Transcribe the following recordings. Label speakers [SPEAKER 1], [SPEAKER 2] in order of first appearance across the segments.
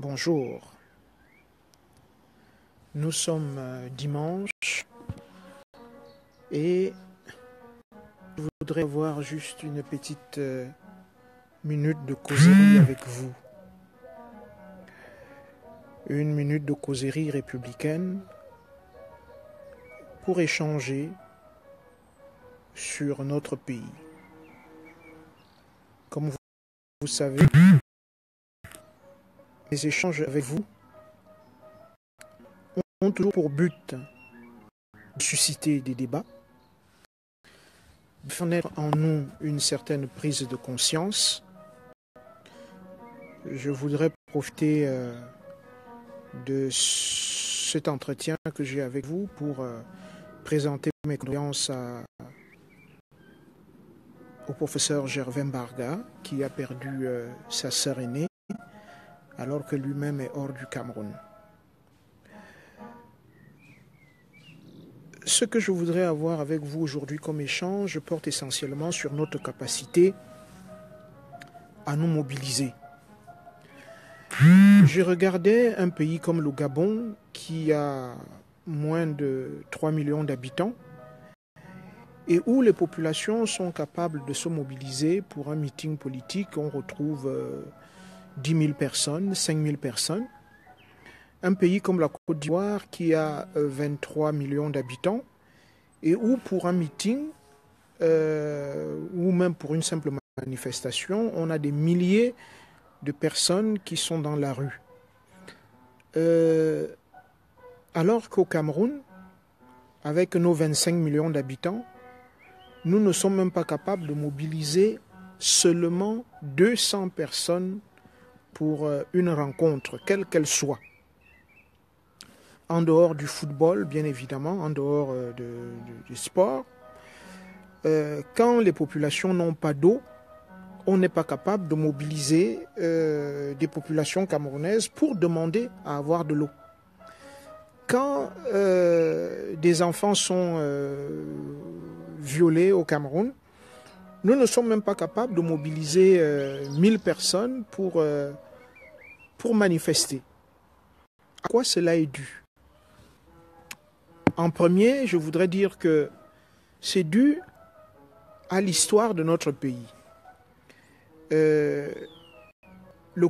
[SPEAKER 1] Bonjour, nous sommes dimanche et je voudrais avoir juste une petite minute de causerie avec vous. Une minute de causerie républicaine pour échanger sur notre pays. Comme vous savez, les échanges avec vous ont toujours pour but de susciter des débats, de faire naître en nous une certaine prise de conscience. Je voudrais profiter de cet entretien que j'ai avec vous pour présenter mes condoléances au professeur Gervais Mbarga, qui a perdu sa sœur aînée alors que lui-même est hors du Cameroun. Ce que je voudrais avoir avec vous aujourd'hui comme échange porte essentiellement sur notre capacité à nous mobiliser. Je regardais un pays comme le Gabon qui a moins de 3 millions d'habitants et où les populations sont capables de se mobiliser pour un meeting politique. On retrouve 10 000 personnes, 5 000 personnes. Un pays comme la Côte d'Ivoire qui a 23 millions d'habitants et où pour un meeting ou même pour une simple manifestation, on a des milliers de personnes qui sont dans la rue. Alors qu'au Cameroun, avec nos 25 millions d'habitants, nous ne sommes même pas capables de mobiliser seulement 200 personnes pour une rencontre, quelle qu'elle soit. En dehors du football, bien évidemment, en dehors du sport, quand les populations n'ont pas d'eau, on n'est pas capable de mobiliser des populations camerounaises pour demander à avoir de l'eau. Quand des enfants sont violés au Cameroun, nous ne sommes même pas capables de mobiliser 1000 personnes pour manifester. À quoi cela est dû? En premier, je voudrais dire que c'est dû à l'histoire de notre pays. Le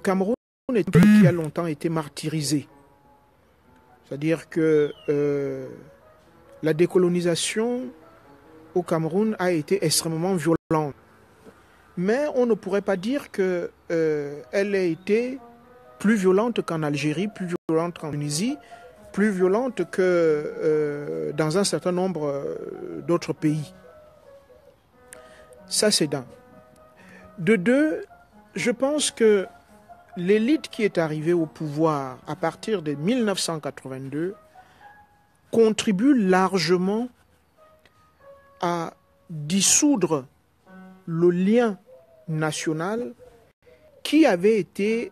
[SPEAKER 1] Cameroun est un pays qui a longtemps été martyrisé. C'est-à-dire que la décolonisation au Cameroun a été extrêmement violente. Mais on ne pourrait pas dire qu'elle a été plus violente qu'en Algérie, plus violente qu'en Tunisie, plus violente que dans un certain nombre d'autres pays. Ça, c'est d'un. De deux, je pense que l'élite qui est arrivée au pouvoir à partir de 1982 contribue largement à dissoudre le lien national qui avait été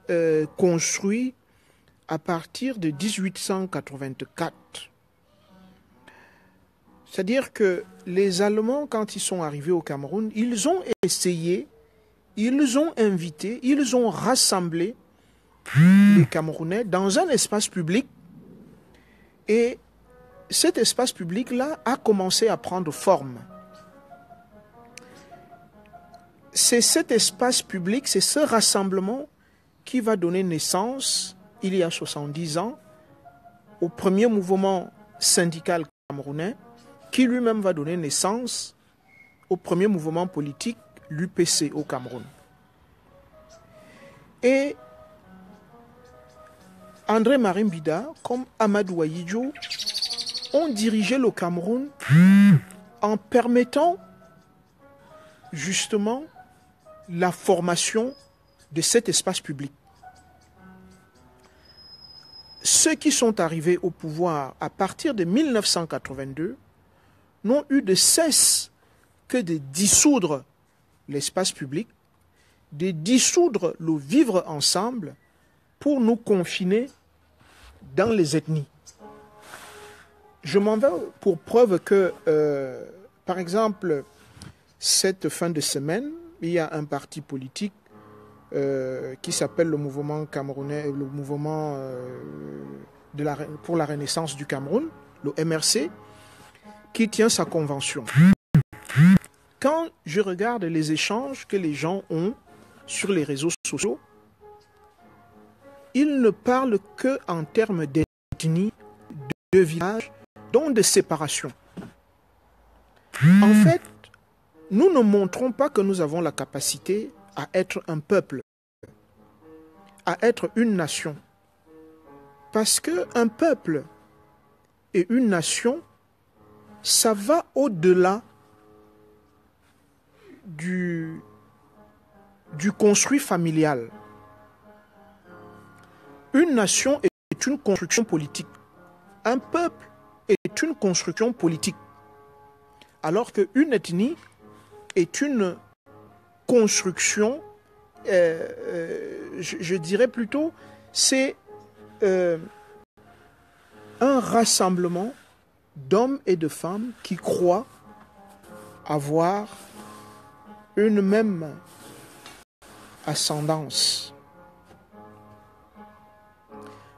[SPEAKER 1] construit à partir de 1884. C'est-à-dire que les Allemands, quand ils sont arrivés au Cameroun, ils ont essayé, ils ont invité, ils ont rassemblé les Camerounais dans un espace public. Et cet espace public-là a commencé à prendre forme. C'est cet espace public, c'est ce rassemblement qui va donner naissance, il y a 70 ans, au premier mouvement syndical camerounais, qui lui-même va donner naissance au premier mouvement politique, l'UPC au Cameroun. Et André Marimbida, comme Amadou Ahidjo, ont dirigé le Cameroun en permettant justement la formation de cet espace public. Ceux qui sont arrivés au pouvoir à partir de 1982 n'ont eu de cesse que de dissoudre l'espace public, de dissoudre le vivre ensemble pour nous confiner dans les ethnies. Je m'en vais pour preuve que, par exemple, cette fin de semaine, il y a un parti politique qui s'appelle le mouvement camerounais, le mouvement pour la renaissance du Cameroun, le MRC, qui tient sa convention. Quand je regarde les échanges que les gens ont sur les réseaux sociaux, ils ne parlent qu'en termes d'ethnie, de village, donc de séparation. En fait, nous ne montrons pas que nous avons la capacité à être un peuple, à être une nation. Parce qu'un peuple et une nation, ça va au-delà du construit familial. Une nation est une construction politique. Un peuple est une construction politique. Alors qu'une ethnie est une construction, je dirais plutôt, c'est un rassemblement d'hommes et de femmes qui croient avoir une même ascendance.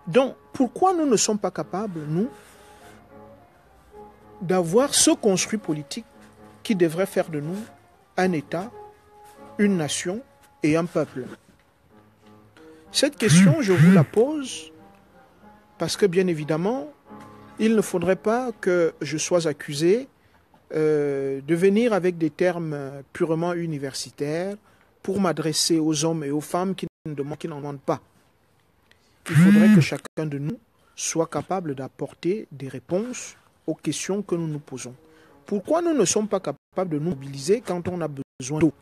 [SPEAKER 1] Donc, pourquoi nous ne sommes pas capables, nous, d'avoir ce construit politique qui devrait faire de nous un État, une nation et un peuple? Cette question, je vous la pose parce que, bien évidemment, il ne faudrait pas que je sois accusé de venir avec des termes purement universitaires pour m'adresser aux hommes et aux femmes qui n'en demandent pas. Il faudrait que chacun de nous soit capable d'apporter des réponses aux questions que nous nous posons. Pourquoi nous ne sommes pas capables de nous mobiliser quand on a besoin d'eau?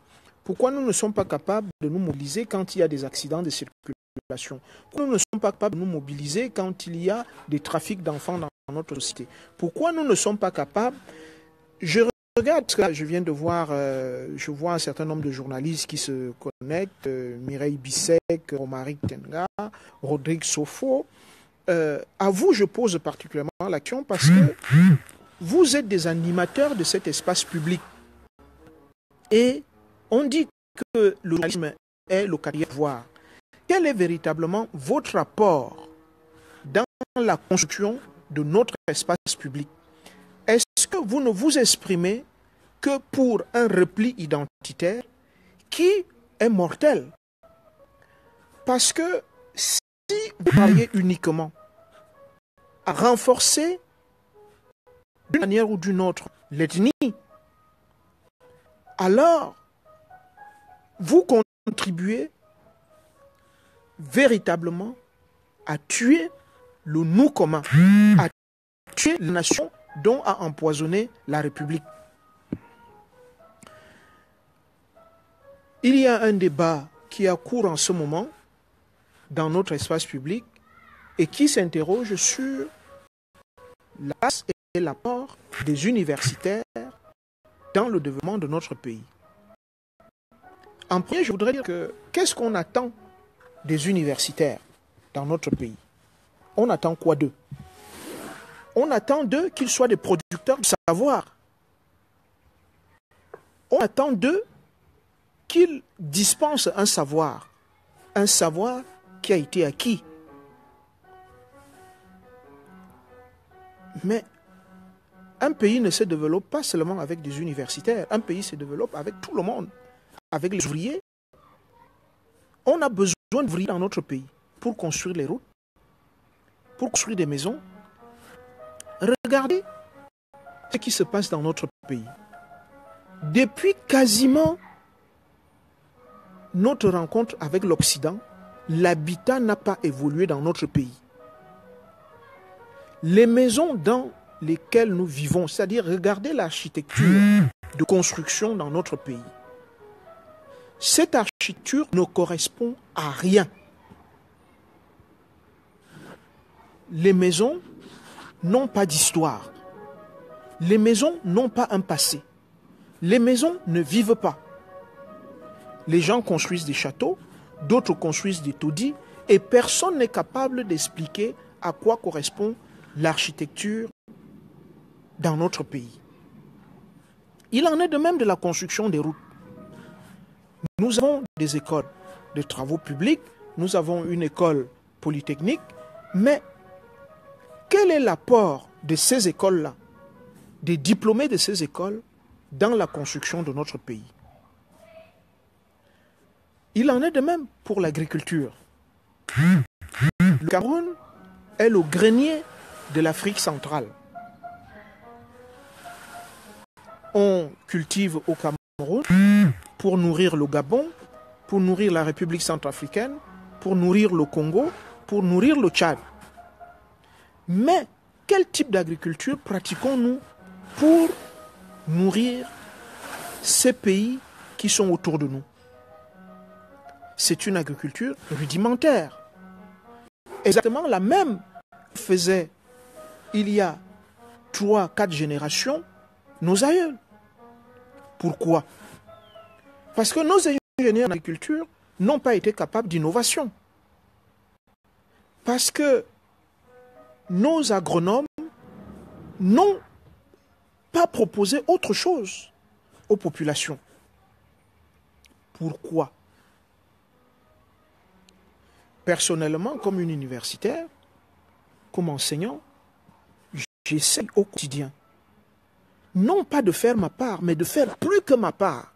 [SPEAKER 1] Pourquoi nous ne sommes pas capables de nous mobiliser quand il y a des accidents de circulation? Pourquoi nous ne sommes pas capables de nous mobiliser quand il y a des trafics d'enfants dans notre société? Pourquoi nous ne sommes pas capables? Je regarde, parce que là, je viens de voir, je vois un certain nombre de journalistes qui se connectent, Mireille Bissek, Romaric Tenga, Rodrigue Sofo. À vous, je pose particulièrement la question parce que vous êtes des animateurs de cet espace public. Et on dit que le journalisme est le quatrième pouvoir. Quel est véritablement votre apport dans la construction de notre espace public? Est-ce que vous ne vous exprimez que pour un repli identitaire qui est mortel? Parce que si vous parliez uniquement à renforcer d'une manière ou d'une autre l'ethnie, alors vous contribuez véritablement à tuer le nous commun, à tuer la nation dont a empoisonné la République. Il y a un débat qui a cours en ce moment dans notre espace public et qui s'interroge sur la place et l'apport des universitaires dans le développement de notre pays. En premier, je voudrais dire que qu'est-ce qu'on attend des universitaires dans notre pays? On attend quoi d'eux? On attend d'eux qu'ils soient des producteurs de savoir. On attend d'eux qu'ils dispensent un savoir qui a été acquis. Mais un pays ne se développe pas seulement avec des universitaires, un pays se développe avec tout le monde, avec les ouvriers. On a besoin d'ouvriers dans notre pays pour construire les routes, pour construire des maisons. Regardez ce qui se passe dans notre pays. Depuis quasiment notre rencontre avec l'Occident, l'habitat n'a pas évolué dans notre pays. Les maisons dans lesquelles nous vivons, c'est-à-dire regardez l'architecture de construction dans notre pays. Cette architecture ne correspond à rien. Les maisons n'ont pas d'histoire. Les maisons n'ont pas un passé. Les maisons ne vivent pas. Les gens construisent des châteaux, d'autres construisent des taudis, et personne n'est capable d'expliquer à quoi correspond l'architecture dans notre pays. Il en est de même de la construction des routes. Nous avons des écoles, de travaux publics, nous avons une école polytechnique, mais quel est l'apport de ces écoles-là, des diplômés de ces écoles, dans la construction de notre pays? Il en est de même pour l'agriculture. Le Cameroun est le grenier de l'Afrique centrale. On cultive au Cameroun pour nourrir le Gabon, pour nourrir la République centrafricaine, pour nourrir le Congo, pour nourrir le Tchad. Mais quel type d'agriculture pratiquons-nous pour nourrir ces pays qui sont autour de nous? C'est une agriculture rudimentaire. Exactement la même que faisait il y a 3-4 générations nos aïeux. Pourquoi? Parce que nos ingénieurs en agriculture n'ont pas été capables d'innovation. Parce que nos agronomes n'ont pas proposé autre chose aux populations. Pourquoi? Personnellement, comme une universitaire, comme enseignant, j'essaie au quotidien, non pas de faire ma part, mais de faire plus que ma part.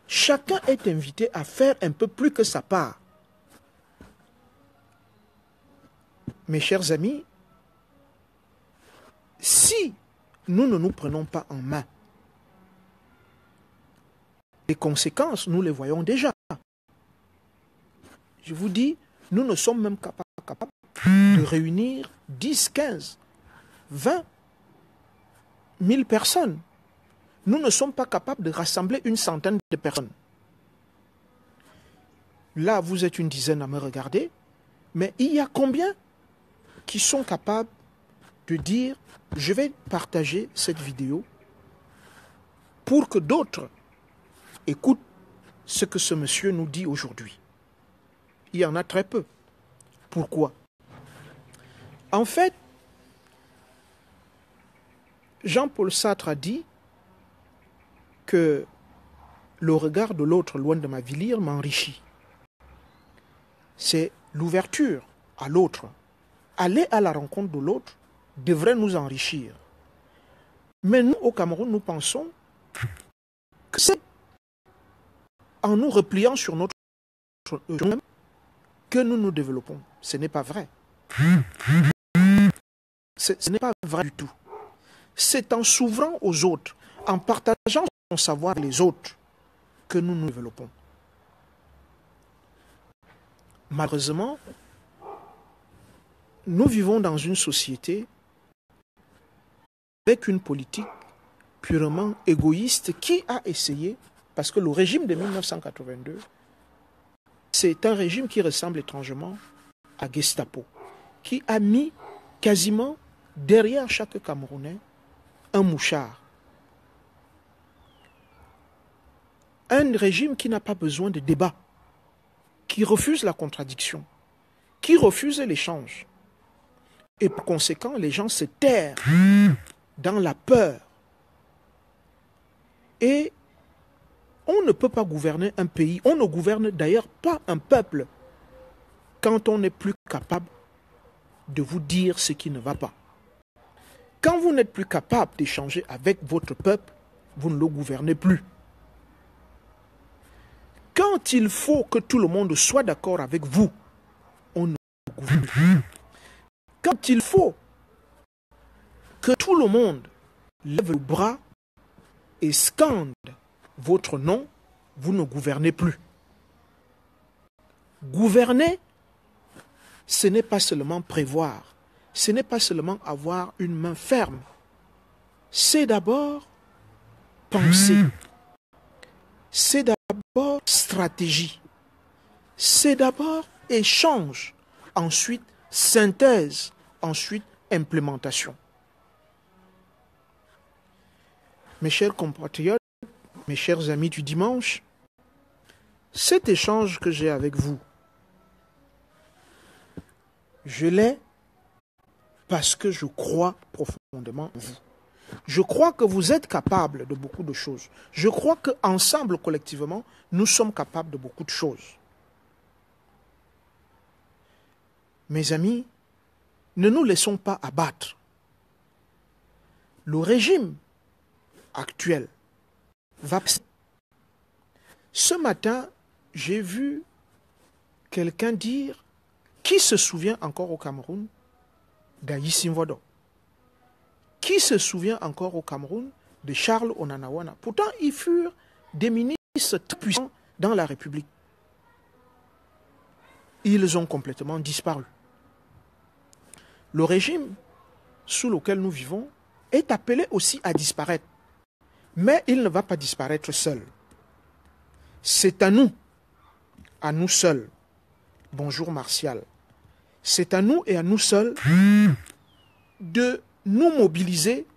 [SPEAKER 1] Chacun est invité à faire un peu plus que sa part. Mes chers amis, si nous ne nous prenons pas en main, les conséquences, nous les voyons déjà. Je vous dis, nous ne sommes même pas capables de réunir 10, 15, 20 000 personnes. Nous ne sommes pas capables de rassembler une centaine de personnes. Là, vous êtes une dizaine à me regarder, mais il y a combien qui sont capables de dire « Je vais partager cette vidéo pour que d'autres écoutent ce que ce monsieur nous dit aujourd'hui ». Il y en a très peu. Pourquoi? En fait, Jean-Paul Sartre a dit que le regard de l'autre loin de ma vilire m'enrichit. C'est l'ouverture à l'autre. Aller à la rencontre de l'autre devrait nous enrichir. Mais nous, au Cameroun, nous pensons que c'est en nous repliant sur notre nous-mêmes que nous nous développons. Ce n'est pas vrai. Ce n'est pas vrai du tout. C'est en s'ouvrant aux autres, en partageant son savoir avec les autres, que nous nous développons. Malheureusement, nous vivons dans une société avec une politique purement égoïste qui a essayé, parce que le régime de 1982, c'est un régime qui ressemble étrangement à Gestapo, qui a mis quasiment derrière chaque Camerounais un mouchard. Un régime qui n'a pas besoin de débat, qui refuse la contradiction, qui refuse l'échange. Et par conséquent, les gens se terrent dans la peur. Et on ne peut pas gouverner un pays, on ne gouverne d'ailleurs pas un peuple quand on n'est plus capable de vous dire ce qui ne va pas. Quand vous n'êtes plus capable d'échanger avec votre peuple, vous ne le gouvernez plus. Quand il faut que tout le monde soit d'accord avec vous, on ne gouverne plus. Quand il faut que tout le monde lève le bras et scande votre nom, vous ne gouvernez plus. Gouverner, ce n'est pas seulement prévoir, ce n'est pas seulement avoir une main ferme, c'est d'abord penser, c'est d'abord stratégie, c'est d'abord échange, ensuite synthèse, ensuite implémentation. Mes chers compatriotes, mes chers amis du dimanche, cet échange que j'ai avec vous, je l'ai parce que je crois profondément en vous. Je crois que vous êtes capables de beaucoup de choses. Je crois qu'ensemble, collectivement, nous sommes capables de beaucoup de choses. Mes amis, ne nous laissons pas abattre. Le régime actuel va... Ce matin, j'ai vu quelqu'un dire, qui se souvient encore au Cameroun d'Aïssim Vodo? Qui se souvient encore au Cameroun de Charles Onanawana? Pourtant, ils furent des ministres très puissants dans la République. Ils ont complètement disparu. Le régime sous lequel nous vivons est appelé aussi à disparaître. Mais il ne va pas disparaître seul. C'est à nous seuls. Bonjour Martial. C'est à nous et à nous seuls de nous mobiliser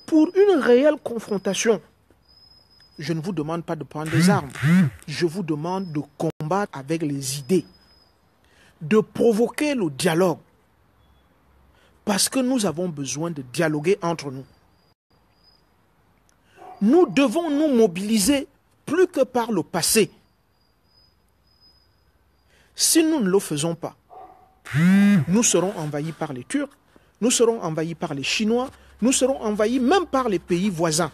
[SPEAKER 1] pour une réelle confrontation. Je ne vous demande pas de prendre des armes. Je vous demande de combattre avec les idées, de provoquer le dialogue. Parce que nous avons besoin de dialoguer entre nous. Nous devons nous mobiliser plus que par le passé. Si nous ne le faisons pas, nous serons envahis par les Turcs, nous serons envahis par les Chinois, nous serons envahis même par les pays voisins.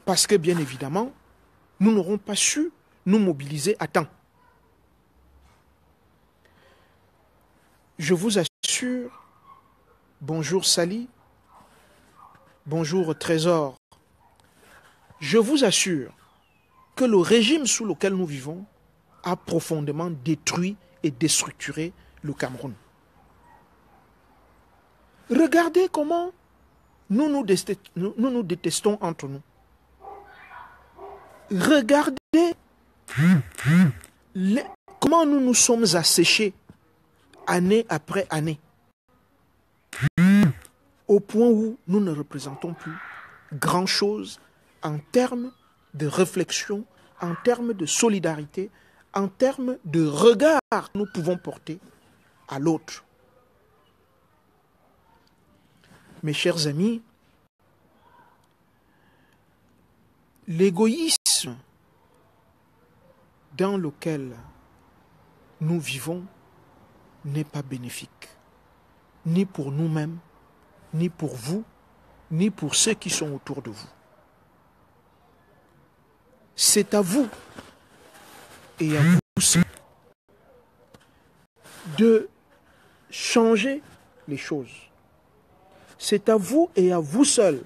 [SPEAKER 1] Parce que, bien évidemment, nous n'aurons pas su nous mobiliser à temps. Je vous assure, bonjour Sally, bonjour Trésor, je vous assure que le régime sous lequel nous vivons a profondément détruit et déstructuré le Cameroun. Regardez comment nous nous détestons entre nous. Regardez comment nous nous sommes asséchés année après année, au point où nous ne représentons plus grand-chose en termes de réflexion, en termes de solidarité, en termes de regard que nous pouvons porter à l'autre. Mes chers amis, l'égoïsme dans lequel nous vivons n'est pas bénéfique, ni pour nous-mêmes, ni pour vous, ni pour ceux qui sont autour de vous. C'est à vous et à vous de changer les choses. C'est à vous et à vous seuls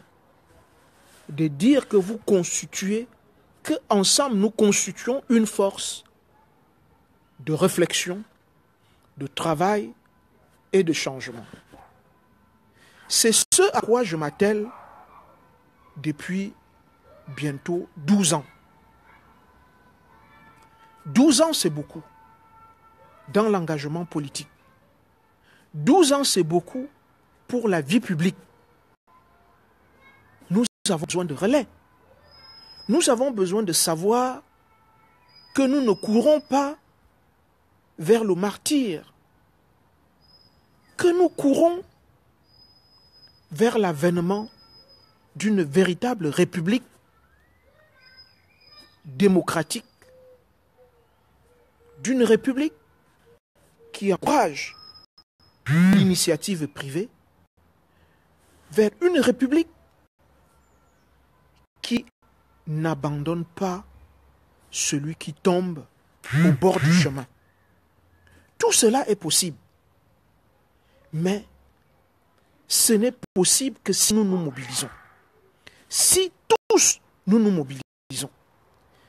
[SPEAKER 1] de dire que vous constituez, qu'ensemble nous constituons une force de réflexion, de travail et de changement. C'est ce à quoi je m'attelle depuis bientôt 12 ans. 12 ans, c'est beaucoup dans l'engagement politique. 12 ans, c'est beaucoup pour la vie publique. Nous avons besoin de relais. Nous avons besoin de savoir que nous ne courons pas vers le martyre, que nous courons vers l'avènement d'une véritable république démocratique, d'une république qui encourage l'initiative privée, vers une république qui n'abandonne pas celui qui tombe au bord du chemin. Tout cela est possible. Mais ce n'est possible que si nous nous mobilisons. Si tous nous nous mobilisons,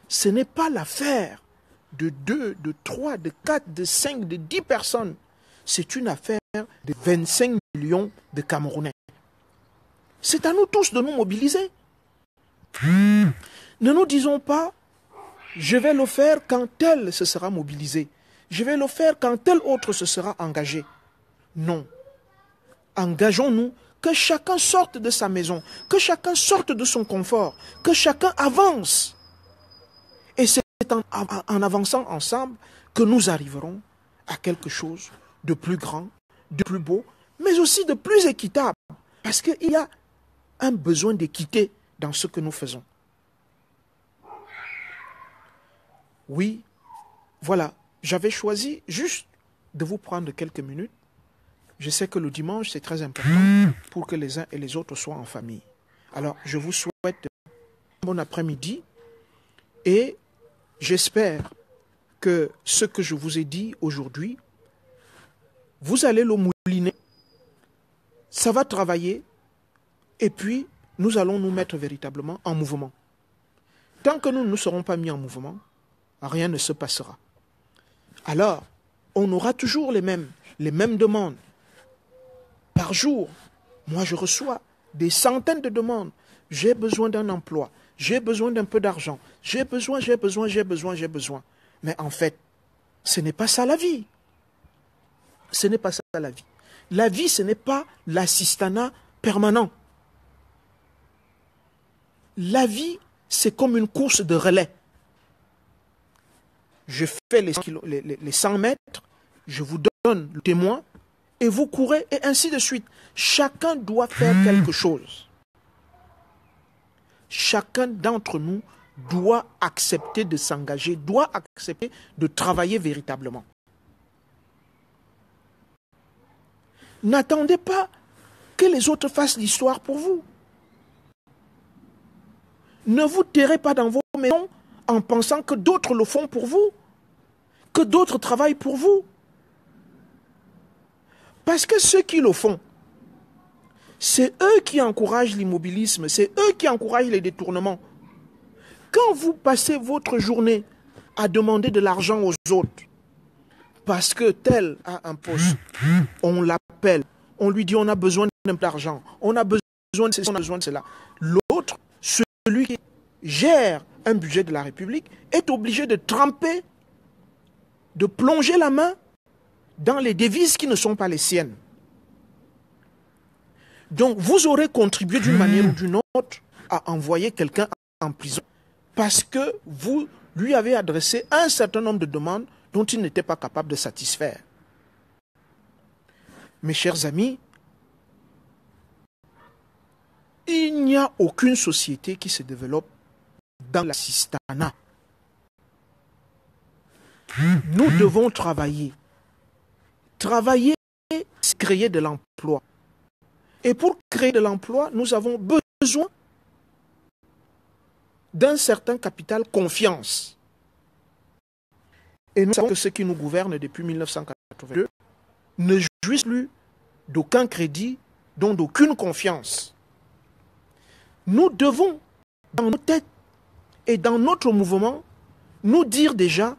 [SPEAKER 1] ce n'est pas l'affaire de 2, de 3, de 4, de 5, de 10 personnes. C'est une affaire de 25 millions de Camerounais. C'est à nous tous de nous mobiliser. Ne nous disons pas, je vais le faire quand tel se sera mobilisé. Je vais le faire quand tel autre se sera engagé. Non. Engageons-nous, que chacun sorte de sa maison, que chacun sorte de son confort, que chacun avance. Et c'est en avançant ensemble que nous arriverons à quelque chose de plus grand, de plus beau, mais aussi de plus équitable. Parce qu'il y a un besoin d'équité dans ce que nous faisons. Oui, voilà, j'avais choisi juste de vous prendre quelques minutes. Je sais que le dimanche, c'est très important pour que les uns et les autres soient en famille. Alors, je vous souhaite un bon après-midi et j'espère que ce que je vous ai dit aujourd'hui, vous allez le mouliner, ça va travailler et puis nous allons nous mettre véritablement en mouvement. Tant que nous ne serons pas mis en mouvement, rien ne se passera. Alors, on aura toujours les mêmes demandes. Par jour, moi je reçois des centaines de demandes. J'ai besoin d'un emploi, j'ai besoin d'un peu d'argent, j'ai besoin. Mais en fait, ce n'est pas ça la vie. Ce n'est pas ça la vie. La vie, ce n'est pas l'assistanat permanent. La vie, c'est comme une course de relais. Je fais les 100 mètres, je vous donne le témoin, et vous courez, et ainsi de suite. Chacun doit faire quelque chose. Chacun d'entre nous doit accepter de s'engager, doit accepter de travailler véritablement. N'attendez pas que les autres fassent l'histoire pour vous. Ne vous terrez pas dans vos maisons en pensant que d'autres le font pour vous, que d'autres travaillent pour vous. Parce que ceux qui le font, c'est eux qui encouragent l'immobilisme, c'est eux qui encouragent les détournements. Quand vous passez votre journée à demander de l'argent aux autres, parce que tel a un poste, on l'appelle, on lui dit on a besoin d'argent, on a besoin de ceci, on a besoin de cela. L'autre, celui qui gère un budget de la République, est obligé de tremper, de plonger la main dans les devises qui ne sont pas les siennes. Donc vous aurez contribué d'une manière ou d'une autre à envoyer quelqu'un en prison parce que vous lui avez adressé un certain nombre de demandes dont il n'était pas capable de satisfaire. Mes chers amis, il n'y a aucune société qui se développe dans l'assistanat. Nous devons travailler. Travailler, c'est créer de l'emploi. Et pour créer de l'emploi, nous avons besoin d'un certain capital confiance. Et nous savons que ceux qui nous gouvernent depuis 1982 ne jouissent plus d'aucun crédit, donc d'aucune confiance. Nous devons, dans nos têtes et dans notre mouvement, nous dire déjà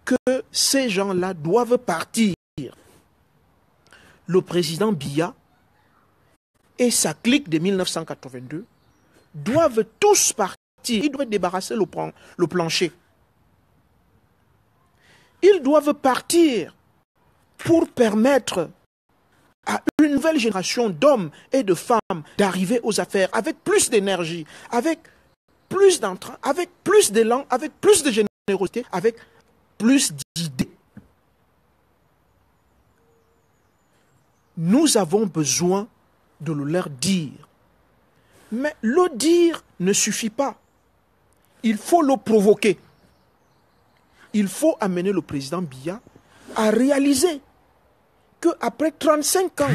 [SPEAKER 1] que ces gens-là doivent partir. Le président Biya et sa clique de 1982 doivent tous partir. Ils doivent débarrasser le plancher. Ils doivent partir pour permettre à une nouvelle génération d'hommes et de femmes d'arriver aux affaires avec plus d'énergie, avec plus d'entrain, avec plus d'élan, avec plus de générosité, avec plus d'idées. Nous avons besoin de le leur dire. Mais le dire ne suffit pas. Il faut le provoquer. Il faut amener le président Biya à réaliser qu'après 35 ans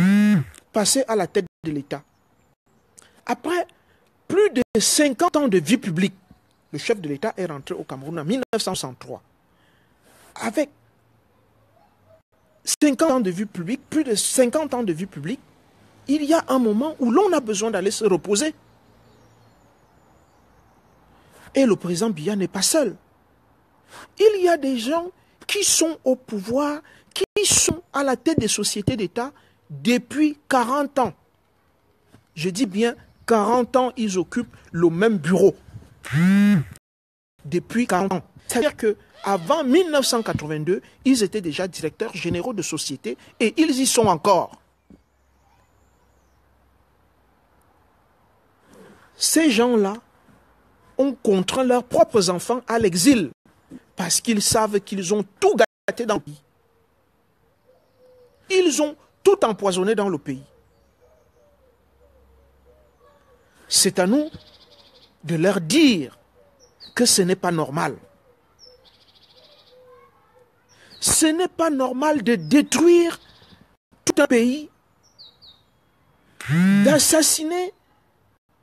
[SPEAKER 1] passés à la tête de l'État, après plus de 50 ans de vie publique, le chef de l'État est rentré au Cameroun en 1963. Avec 50 ans de vie publique, plus de 50 ans de vie publique, il y a un moment où l'on a besoin d'aller se reposer. Et le président Biya n'est pas seul. Il y a des gens qui sont au pouvoir, qui sont à la tête des sociétés d'État depuis 40 ans. Je dis bien 40 ans, ils occupent le même bureau. Depuis 40 ans. C'est-à-dire qu'avant 1982, ils étaient déjà directeurs généraux de sociétés et ils y sont encore. Ces gens-là ont contraint leurs propres enfants à l'exil parce qu'ils savent qu'ils ont tout gâté dans le pays. Ils ont tout empoisonné dans le pays. C'est à nous de leur dire que ce n'est pas normal. Ce n'est pas normal de détruire tout un pays, d'assassiner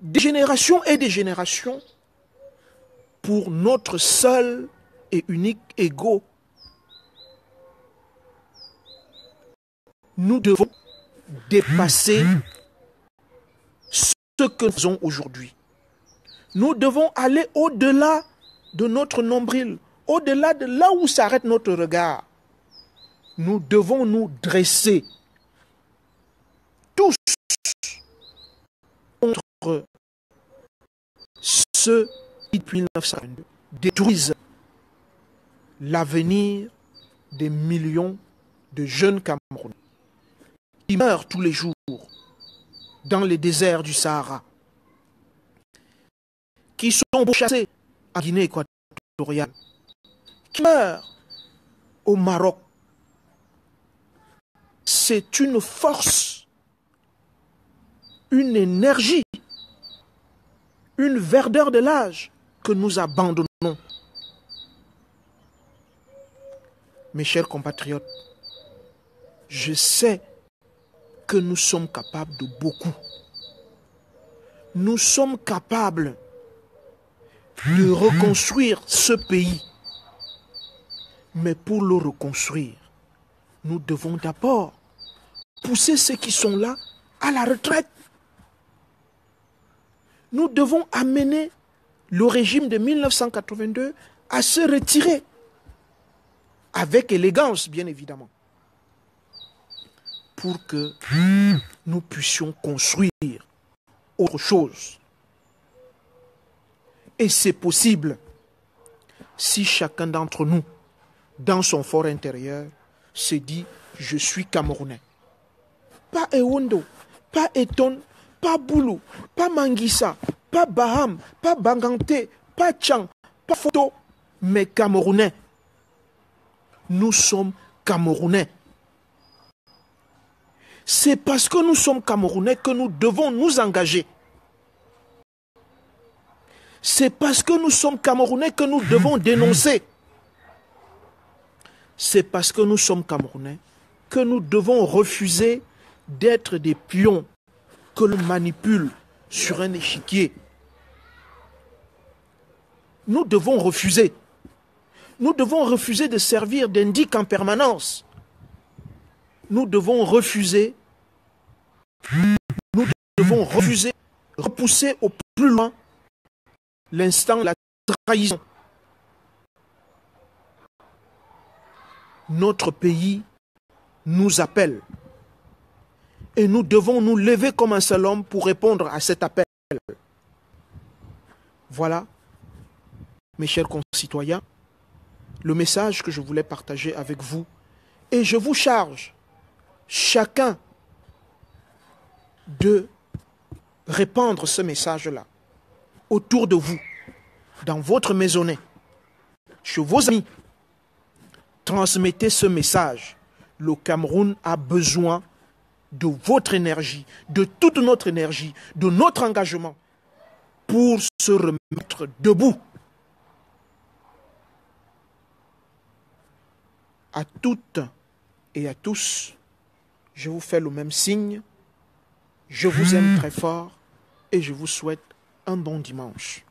[SPEAKER 1] des générations et des générations pour notre seul et unique ego. Nous devons dépasser ce que nous faisons aujourd'hui. Nous devons aller au-delà de notre nombril, au-delà de là où s'arrête notre regard. Nous devons nous dresser tous contre ceux qui, depuis 1922, détruisent l'avenir des millions de jeunes Camerounais qui meurent tous les jours dans les déserts du Sahara, qui sont pourchassés en Guinée équatoriale, qui meurent au Maroc. C'est une force, une énergie, une verdeur de l'âge que nous abandonnons. Mes chers compatriotes, je sais que nous sommes capables de beaucoup. Nous sommes capables de reconstruire ce pays. Mais pour le reconstruire, nous devons d'abord pousser ceux qui sont là à la retraite. Nous devons amener le régime de 1982 à se retirer. Avec élégance, bien évidemment. Pour que nous puissions construire autre chose. Et c'est possible si chacun d'entre nous, dans son fort intérieur, se dit « Je suis Camerounais ». Pas Ewondo, pas Eton, pas Boulou, pas Manguissa, pas Baham, pas Banganté, pas Tchang, pas Foto, mais Camerounais. Nous sommes Camerounais. C'est parce que nous sommes Camerounais que nous devons nous engager. C'est parce que nous sommes Camerounais que nous devons dénoncer. C'est parce que nous sommes Camerounais que nous devons refuser d'être des pions que l'on manipule sur un échiquier. Nous devons refuser. Nous devons refuser de servir d'indic en permanence. Nous devons refuser. Nous devons refuser, repousser au plus loin l'instant de la trahison. Notre pays nous appelle. Et nous devons nous lever comme un seul homme pour répondre à cet appel. Voilà, mes chers concitoyens, le message que je voulais partager avec vous. Et je vous charge, chacun, de répandre ce message-là autour de vous, dans votre maisonnée, chez vos amis. Transmettez ce message. Le Cameroun a besoin de votre énergie, de toute notre énergie, de notre engagement pour se remettre debout. À toutes et à tous, je vous fais le même signe. Je vous aime très fort et je vous souhaite un bon dimanche.